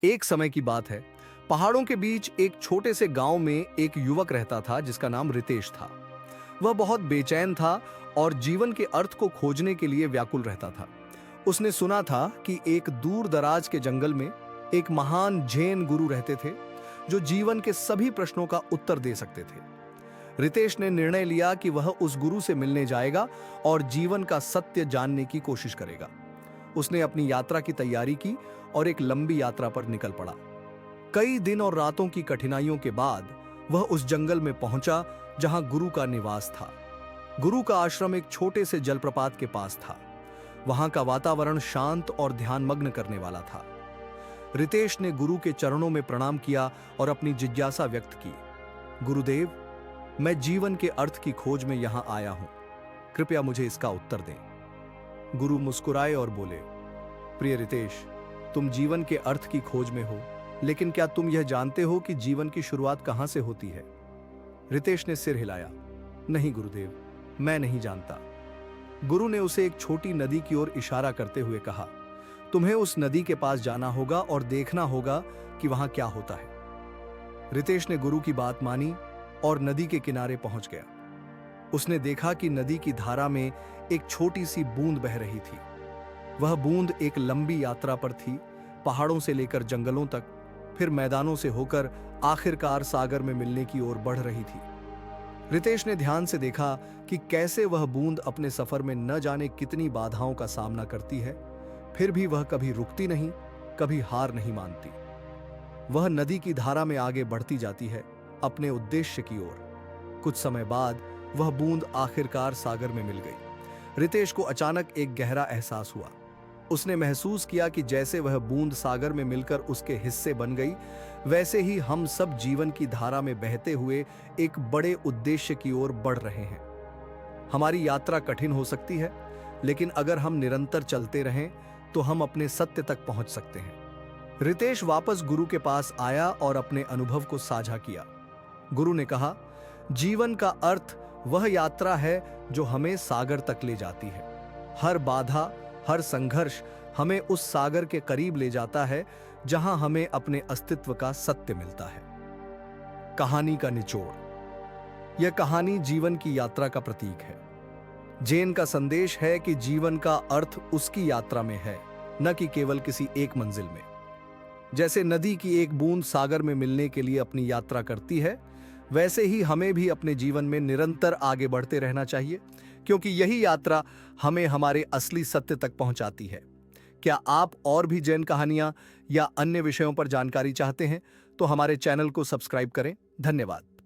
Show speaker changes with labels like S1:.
S1: एक समय की बात है। पहाड़ों के बीच एक छोटे से गांव में एक युवक रहता था जिसका नाम रितेश था। वह बहुत बेचैन था और जीवन के अर्थ को खोजने के लिए व्याकुल रहता था। उसने सुना था कि एक दूर दराज के जंगल में एक महान जैन गुरु रहते थे जो जीवन के सभी प्रश्नों का उत्तर दे सकते थे। रितेश ने निर्णय लिया कि वह उस गुरु से मिलने जाएगा और जीवन का सत्य जानने की कोशिश करेगा। उसने अपनी यात्रा की तैयारी की और एक लंबी यात्रा पर निकल पड़ा। कई दिन और रातों की कठिनाइयों के बाद वह उस जंगल में पहुंचा जहां गुरु का निवास था। गुरु का आश्रम एक छोटे से जलप्रपात के पास था। वहां का वातावरण शांत और ध्यानमग्न करने वाला था। रितेश ने गुरु के चरणों में प्रणाम किया और अपनी जिज्ञासा व्यक्त की। गुरुदेव, मैं जीवन के अर्थ की खोज में यहां आया हूं। कृपया मुझे इसका उत्तर दें। गुरु मुस्कुराए और बोले, प्रिय रितेश, तुम जीवन के अर्थ की खोज में हो, लेकिन क्या तुम यह जानते हो कि जीवन की शुरुआत कहां से होती है? रितेश ने सिर हिलाया। नहीं गुरुदेव, मैं नहीं जानता। गुरु ने उसे एक छोटी नदी की ओर इशारा करते हुए कहा, तुम्हें उस नदी के पास जाना होगा और देखना होगा कि वहां क्या होता है। रितेश ने गुरु की बात मानी और नदी के किनारे पहुंच गया। उसने देखा कि नदी की धारा में एक छोटी सी बूंद बह रही थी। वह बूंद एक लंबी यात्रा पर थी, पहाड़ों से लेकर जंगलों तक, फिर मैदानों से होकर आखिरकार सागर में मिलने की ओर बढ़ रही थी। रितेश ने ध्यान से देखा कि कैसे वह बूंद अपने सफर में न जाने कितनी बाधाओं का सामना करती है, फिर भी वह कभी रुकती नहीं, कभी हार नहीं मानती। वह नदी की धारा में आगे बढ़ती जाती है, अपने उद्देश्य की ओर। कुछ समय बाद वह बूंद आखिरकार सागर में मिल गई। रितेश को अचानक एक गहरा एहसास हुआ। उसने महसूस किया कि जैसे वह बूंद सागर में मिलकर उसके हिस्से बन गई, वैसे ही हम सब जीवन की धारा में बहते हुए एक बड़े उद्देश्य की ओर बढ़ रहे हैं। हमारी यात्रा कठिन हो सकती है, लेकिन अगर हम निरंतर चलते रहें तो हम अपने सत्य तक पहुंच सकते हैं। रितेश वापस गुरु के पास आया और अपने अनुभव को साझा किया। गुरु ने कहा, जीवन का अर्थ वह यात्रा है जो हमें सागर तक ले जाती है। हर बाधा, हर संघर्ष हमें उस सागर के करीब ले जाता है जहां हमें अपने अस्तित्व का सत्य मिलता है। कहानी का निचोड़। यह कहानी जीवन की यात्रा का प्रतीक है। जैन का संदेश है कि जीवन का अर्थ उसकी यात्रा में है, न कि केवल किसी एक मंजिल में। जैसे नदी की एक बूंद सागर में मिलने के लिए अपनी यात्रा करती है, वैसे ही हमें भी अपने जीवन में निरंतर आगे बढ़ते रहना चाहिए, क्योंकि यही यात्रा हमें हमारे असली सत्य तक पहुंचाती है। क्या आप और भी जैन कहानियां या अन्य विषयों पर जानकारी चाहते हैं तो हमारे चैनल को सब्सक्राइब करें। धन्यवाद।